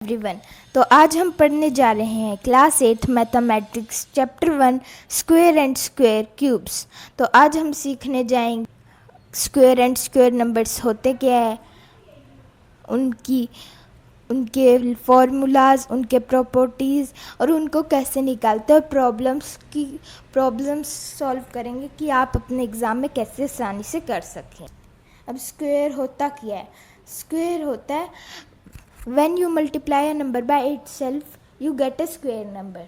Everyone. तो आज हम पढ़ने जा रहे हैं class 8 mathematics chapter 1 square and square cubes. तो आज हम सीखने जाएंगे स्क्वायर एंड स्क्वायर नंबर्स होते क्या है, उनके फॉर्मूलाज, उनके प्रॉपर्टीज़ और उनको कैसे निकालते हैं, और प्रॉब्लम्स सॉल्व करेंगे कि आप अपने एग्ज़ाम में कैसे आसानी से कर सकें। अब स्क्वायर होता क्या है? स्क्वायर होता है when you multiply a number by itself you get a square number.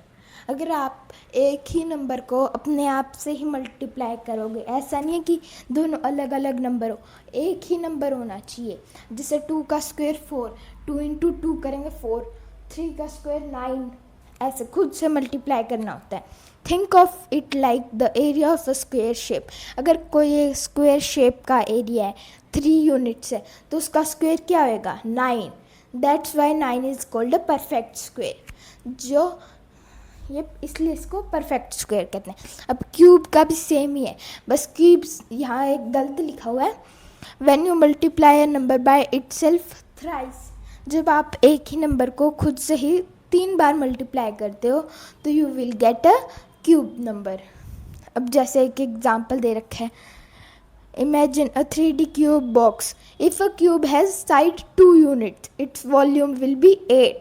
अगर आप एक ही नंबर को अपने आप से ही मल्टीप्लाई करोगे, ऐसा नहीं है कि दोनों अलग अलग नंबर हो, एक ही नंबर होना चाहिए। जैसे 2 का स्क्वायर 4, 2 इंटू 2 करेंगे 4, 3 का स्क्वायर 9, ऐसे खुद से मल्टीप्लाई करना होता है। Think of it like the area of a square shape. अगर कोई स्क्वायर शेप का एरिया है 3 यूनिट्स है तो उसका स्क्वायर क्या होएगा? 9। That's why 9 is called a perfect square. ये इसलिए इसको परफेक्ट स्क्वायर कहते हैं। अब क्यूब का भी सेम ही है, बस क्यूब यहाँ एक गलत लिखा हुआ है। When you multiply a number by itself thrice, जब आप एक ही नंबर को खुद से ही 3 बार मल्टीप्लाई करते हो तो you will get a cube number. अब जैसे एक एग्जांपल दे रखा है, Imagine a 3D cube box. If a cube has side 2 units, its volume will be 8.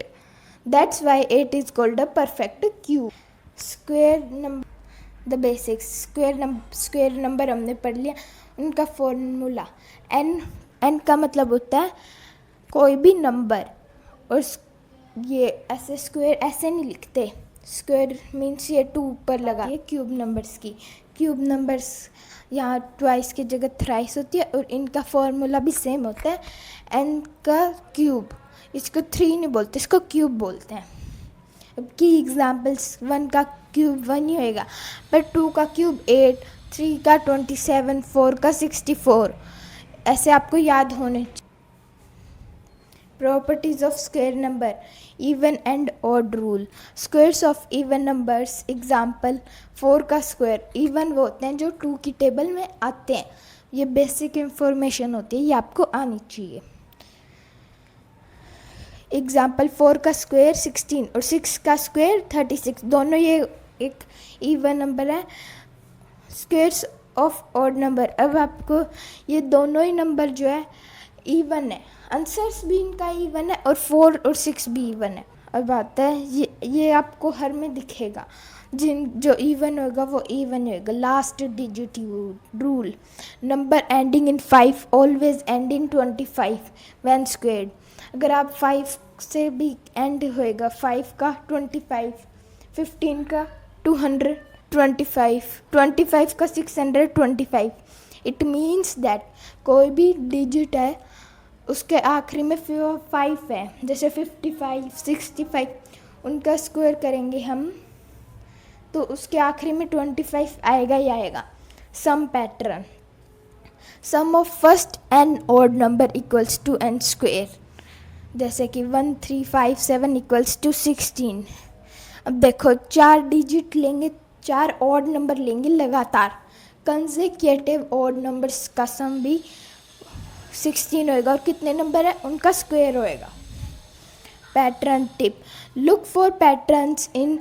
That's why 8 is called a perfect cube. Square number, the basics. Square number हमने पढ़ लिया। उनका formula n का मतलब होता है कोई भी नंबर, और ये ऐसे स्क्वायर ऐसे नहीं लिखते। स्क्वायर मीन्स ये 2 ऊपर लगा। ये क्यूब नंबर्स यहाँ ट्वाइस की जगह थ्राइस होती है, और इनका फॉर्मूला भी सेम होता है। n का क्यूब, इसको 3 नहीं बोलते, इसको क्यूब बोलते हैं। अब की एग्जांपल्स, 1 का क्यूब 1 ही होएगा, पर 2 का क्यूब 8, 3 का 27, 4 का 64, ऐसे आपको याद होने चाहिए। Properties of square number, even and odd rule. Squares of even numbers, example 4 का स्क्वायर। even वो होते हैं जो 2 की टेबल में आते हैं। ये बेसिक इंफॉर्मेशन होती है, ये आपको आनी चाहिए। एग्जाम्पल 4 का स्क्वायर 16 और 6 का स्क्वायर 36, दोनों ये एक इवन नंबर है। स्क्वायर्स ऑफ ऑड नंबर, अब आपको ये दोनों ही नंबर जो है इवन है, आंसर्स भी इनका इवन है, और 4 और 6 भी इवन है। अब आता है ये आपको हर में दिखेगा, जो इवन होगा वो इवन होगा। Last digit rule, number ending in 5 always end in 25 when squared. अगर आप 5 से भी एंड होएगा, 5 का 25, 15 का 225, 25 का 625। इट मीन्स दैट कोई भी डिजिट है उसके आखिरी में 5 है, जैसे 55, 65, उनका स्क्वायर करेंगे हम तो उसके आखिरी में 25 आएगा ही आएगा। Some pattern, sum of first n odd number equals to n square, जैसे कि 1, 3, 5, 7 इक्वल्स टू 16। अब देखो 4 डिजिट लेंगे, 4 ऑड नंबर लेंगे लगातार, कंसेक्यूटिव ऑड नंबर्स का सम भी 16 होएगा, और कितने नंबर है उनका स्क्वायर होएगा। Pattern tip, look for patterns in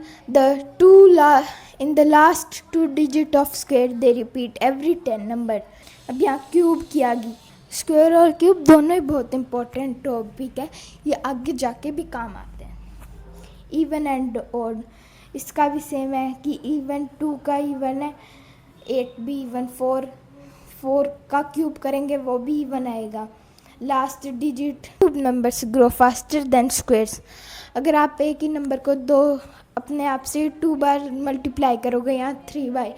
the last 2 digit of square, they repeat every 10 number. अब यहाँ क्यूब की आ गई। स्क्वायर और क्यूब दोनों ही बहुत इंपॉर्टेंट टॉपिक है, ये आगे जाके भी काम आते हैं। इवन एंड ऑड, इसका भी सेम है कि इवन 2 का इवन है, 8 भी इवन, 4 का क्यूब करेंगे वो भी इवन आएगा। Last digit, cube numbers grow faster than squares. अगर आप एक ही नंबर को अपने आप से 2 बार मल्टीप्लाई करोगे या 3 बार,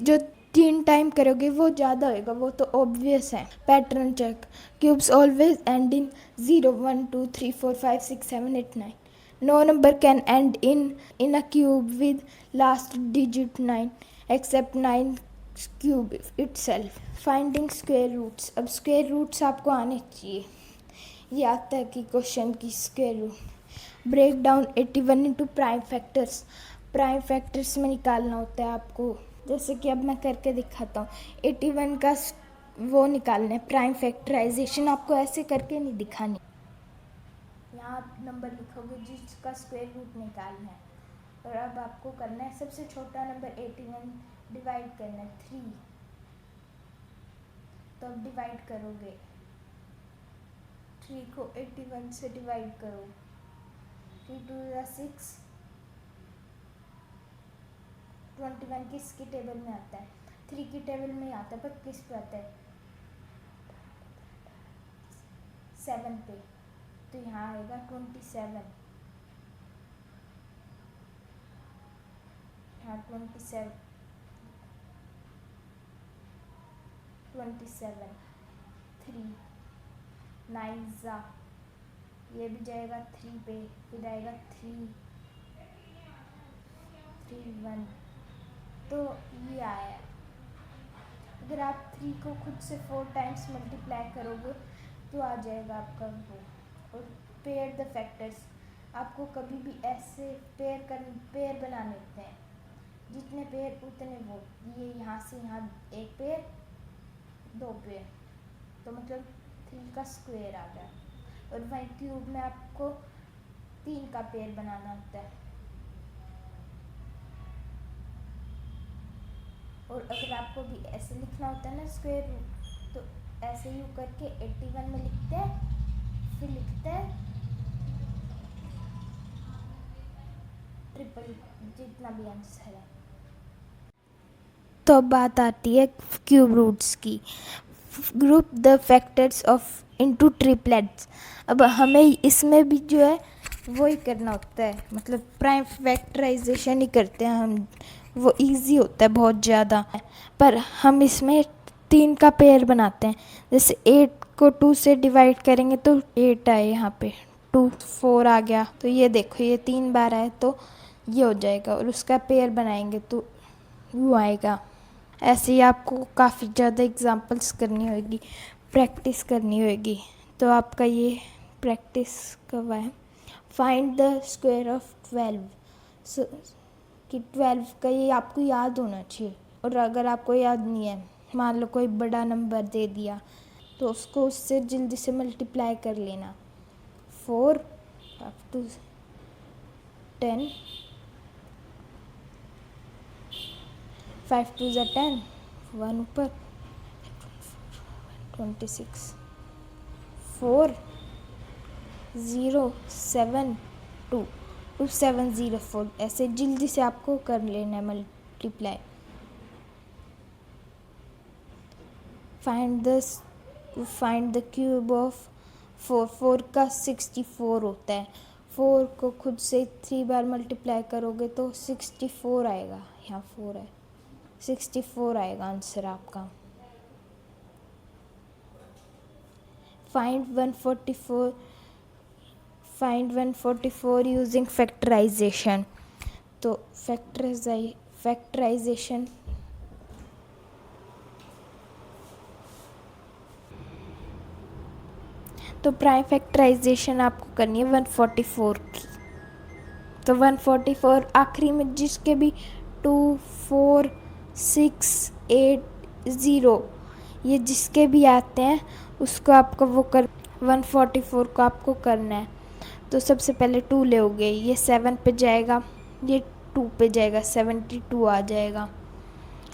जो 3 टाइम करोगे वो ज़्यादा होएगा, वो तो ऑब्वियस है। Pattern check, cubes always end in 0, 1, 2, 3, 4, 5, 6, 7, 8, 9। No number can end in a cube with last digit 9 except 9 cube itself. Finding square roots, अब स्क्वायर रूट्स आपको आने चाहिए। ये आता है कि क्वेश्चन की square root. Break down 81 into prime factors, prime factors में निकालना होता है आपको, जैसे कि अब मैं करके दिखाता हूँ। 81 का वो निकालना है प्राइम फैक्टराइजेशन, आपको ऐसे करके नहीं दिखानी। यहाँ आप नंबर लिखोगे जिसका स्क्वायर रूट निकालना है। और अब आपको करना है सबसे छोटा नंबर 81 डिवाइड करना है 3। तो अब डिवाइड करोगे, 3 को 81 से डिवाइड करो, 3 2 6, 21 किसकी टेबल में आता है? 3 की टेबल में आता है, पर किस पे आता है? 7 पे। तो यहाँ आएगा 27, यहाँ 27, 3 9 ज़ा, ये भी जाएगा 3 पे, फिर आएगा 3 1। तो ये आया। अगर आप 3 को खुद से 4 टाइम्स मल्टीप्लाई करोगे तो आ जाएगा आपका वो। और पेयर द फैक्टर्स, आपको कभी भी ऐसे पेयर बनाने होते हैं, जितने पेयर उतने वो। ये यहाँ से यहाँ एक पेयर, 2 पेयर, तो मतलब 3 का स्क्वायर आ गया। और वहीं क्यूब में आपको 3 का पेयर बनाना होता है। और अगर आपको भी ऐसे लिखना होता है ना स्क्वायर रूट, तो ऐसे ही करके 81 में लिखते हैं, फिर लिखते हैं ट्रिपल, जितना भी आंसर है। तो अब बात आती है क्यूब रूट्स की। Group the factors of into triplets. अब हमें इसमें भी जो है वो ही करना होता है, मतलब प्राइम फैक्टराइजेशन ही करते हैं हम। वो इजी होता है बहुत ज़्यादा, पर हम इसमें 3 का पेयर बनाते हैं। जैसे 8 को 2 से डिवाइड करेंगे तो 8 आए, यहाँ पे 2 4 आ गया। तो ये देखो, ये 3 बार आए तो ये हो जाएगा। और उसका पेयर बनाएंगे तो वो आएगा। ऐसे ही आपको काफ़ी ज़्यादा एग्जांपल्स करनी होगी, प्रैक्टिस करनी होगी। तो आपका ये प्रैक्टिस कब है? Find the square of 12। कि 12 का ये आपको याद होना चाहिए। और अगर आपको याद नहीं है, मान लो कोई बड़ा नंबर दे दिया, तो उसको उससे जल्दी से मल्टीप्लाई कर लेना। 4 up to 10, 5 2 ज़ा 10, 1 ऊपर, 26, 4 0 7 2 2 7 0 4। ऐसे जल्दी से आपको कर लेना है multiply. Find the cube of 4। 4 का 64 होता है। 4 को खुद से 3 बार मल्टीप्लाई करोगे तो 64 आएगा। यहाँ 4 है, 64 आएगा आंसर आपका। Find 144 using factorization. तो फैक्टराइजेशन तो प्राइम फैक्टराइजेशन आपको करनी है 144 की। तो 144 आखिरी में जिसके भी 2 4 6 8 0 ये जिसके भी आते हैं उसको आपको वो कर 144 को आपको करना है। तो सबसे पहले 2 लोगे, ये 7 पे जाएगा, ये 2 पे जाएगा, 72 आ जाएगा।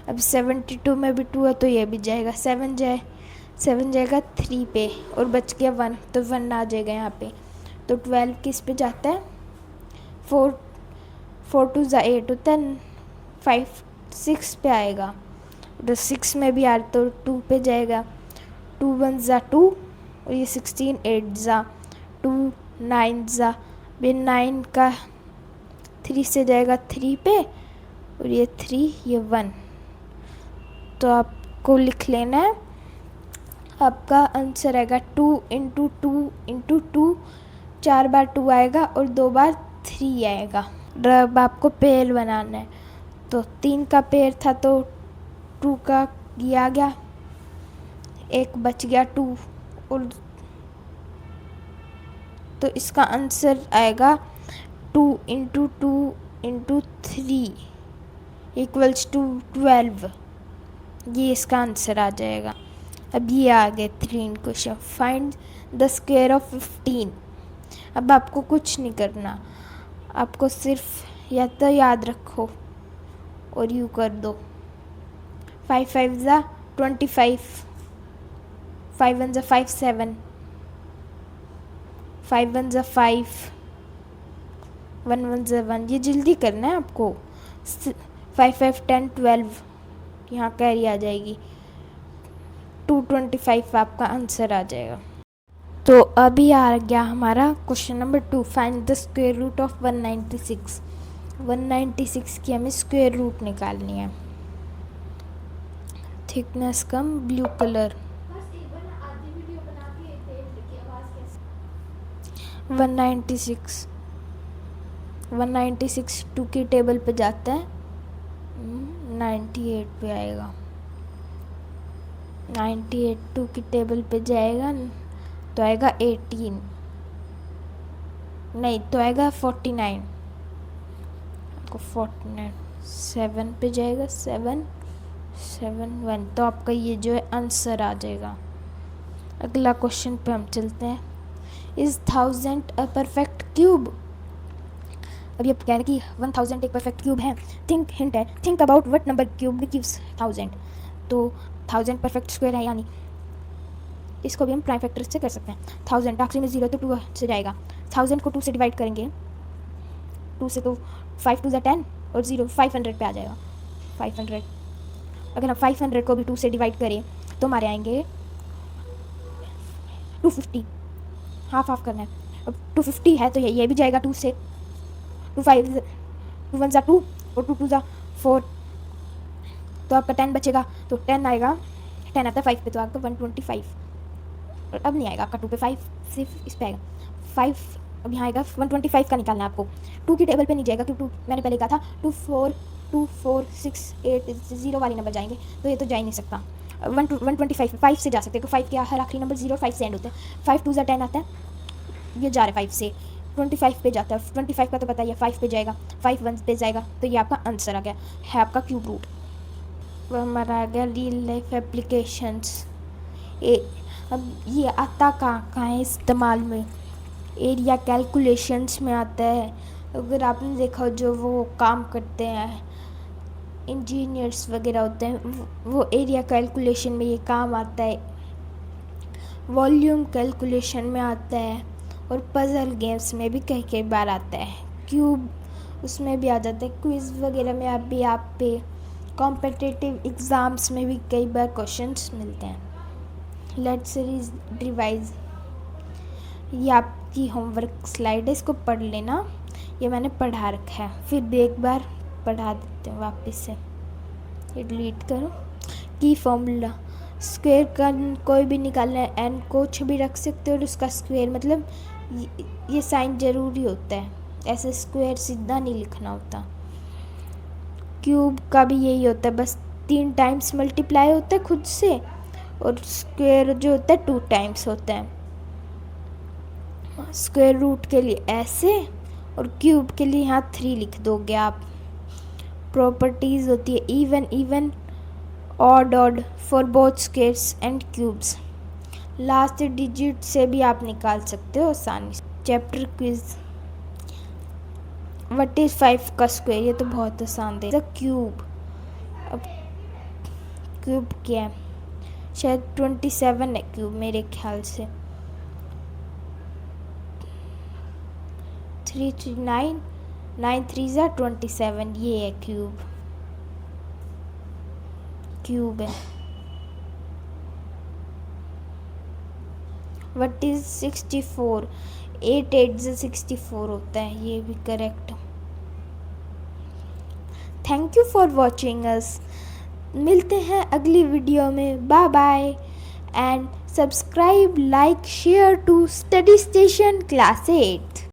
अब 72 में भी 2 है तो ये भी जाएगा, 7 जाएगा 3 पे, और बच गया 1, तो 1 आ जाएगा यहाँ पे। तो 12 किस पे जाता है? 4 2 ज़ा 8 होता है, 5 6 पे आएगा। तो 6 में भी आ तो 2 पे जाएगा, 2 1 ज़ा 2, और ये 16 8 ज़ा 2 9 ज़ा, ये 9 का 3 से जाएगा 3 पे, और ये 3 ये 1। तो आपको लिख लेना है, आपका आंसर आएगा 2 इंटू 2 इंटू 2, 4 बार 2 आएगा और 2 बार 3 आएगा। अब आपको पेयर बनाना है। तो 3 का पेयर था तो 2 का ये आ गया, एक बच गया 2, और तो इसका आंसर आएगा 2 इंटू 2 इंटू 3 इक्वल्स टू 12। ये इसका आंसर आ जाएगा। अब ये आ गए 3 question. Find the square of 15। अब आपको कुछ नहीं करना, आपको सिर्फ या तो याद रखो और यूँ कर दो। 5 5 ज़ा 25, 5 1 ज़ा 5 7, 5 1 ज़ा 5, 1 1 ज़ा 1। ये जल्दी करना है आपको। 5 5 10 12, यहाँ कैरी आ जाएगी। 225 आपका आंसर आ जाएगा। तो अभी आ गया हमारा question number 2, find the square root of 196। 196 की हमें स्क्वायर रूट निकालनी है। थिकनेस कम ब्लू कलर। 196 2 की टेबल पे जाता है, 98 पे आएगा। 98 2 की टेबल पे जाएगा तो आएगा 18, नहीं तो आएगा 49, आपको 49 7 पे जाएगा, 7 7 1, तो आपका ये जो है आंसर आ जाएगा। अगला क्वेश्चन पे हम चलते हैं। Is 1000 a perfect cube. अभी आप कह रहे हैं कि 1000 एक परफेक्ट क्यूब है। थिंक, हिंट है, think about what number cube gives 1000। तो 1000 परफेक्ट स्क्वायर है, यानी इसको भी हम प्राइम फैक्टर से कर सकते हैं। 1000 आखिरी में 0 तो 2 से जाएगा। 1000 को 2 से डिवाइड करेंगे, 2 से तो 5 2 ज़ा 10 और 0 500 पे आ जाएगा। 500, अगर हम 500 को भी 2 से डिवाइड करें तो हमारे आएंगे 250। हाफ हाफ करना है। अब 250 है तो ये भी जाएगा 2 से। 2 5 2 1 ज़ा 2 और 2 2 ज़ा 4, तो आपका 10 बचेगा। तो 10 आएगा, 10 आता है 5 पे तो आपका 125। और अब नहीं आएगा आपका 2 पे, 5 सिर्फ इस पे आएगा 5। अब यहाँ आएगा 125 का निकालना है आपको। 2 की टेबल पे नहीं जाएगा क्योंकि मैंने पहले कहा था 2 4 6 8 0 वाले नंबर जाएंगे, तो ये तो जा ही नहीं सकता। 125 5 से जा सकते हैं, तो 5 के हर आखिरी नंबर 0 और 5 से एंड होते हैं। 5 2 ज़ा 10 आता है, ये जा रहा है 5 से 25 पे जाता है। 25 का तो पता ही है, 5 पे जाएगा, 5 1 पे जाएगा, तो ये आपका आंसर आ गया है, आपका क्यूब रूट। वो हमारा आ गया रियल लाइफ एप्लीकेशंस। अब ये आता कहाँ है इस्तेमाल में? एरिया कैलकुलेशंस में आता है। अगर आपने देखा जो वो काम करते हैं, इंजीनियर्स वगैरह होते हैं, वो एरिया कैलकुलेशन में ये काम आता है। वॉल्यूम कैलकुलेशन में आता है, और पज़ल गेम्स में भी कई कई बार आता है। क्यूब उसमें भी आ जाता है। क्विज़ वगैरह में भी आप पे कॉम्पिटिटिव एग्ज़ाम्स में भी कई बार क्वेश्चंस मिलते हैं। Let's revise. ये आपकी होमवर्क स्लाइड है, इसको पढ़ लेना। ये मैंने पढ़ा रखा है, फिर भी एक बार पढ़ा देते हैं वापस से। ये डिलीट करो। की फॉर्मूला, स्क्वायर का कोई भी निकालना है, एन कुछ भी रख सकते हो और उसका स्क्वायर, मतलब ये साइन ज़रूरी होता है, ऐसे स्क्वायर सीधा नहीं लिखना होता। क्यूब का भी यही होता है, बस 3 टाइम्स मल्टीप्लाई होता है खुद से, और स्क्वायर जो होता है 2 टाइम्स होता है। स्क्वायर रूट के लिए ऐसे, और क्यूब के लिए यहाँ 3 लिख दोगे आप। प्रॉपर्टीज़ होती है even even, odd odd for both squares and cubes. Last digit से भी आप निकाल सकते हो आसानी से। चैप्टर क्विज, व्हाट इज 5 का स्क्वायर? ये तो बहुत आसान है। द क्यूब, अब क्यूब क्या है? शायद 27 है क्यूब मेरे ख्याल से। 3 3 9 9 3 ज़ा 27, ये है क्यूब। क्यूब है। What is 64? 8 8 ज़ा 64 होता है, ये भी correct. Thank you for watching us. मिलते हैं अगली वीडियो में। Bye bye and subscribe, like, share to study station class 8।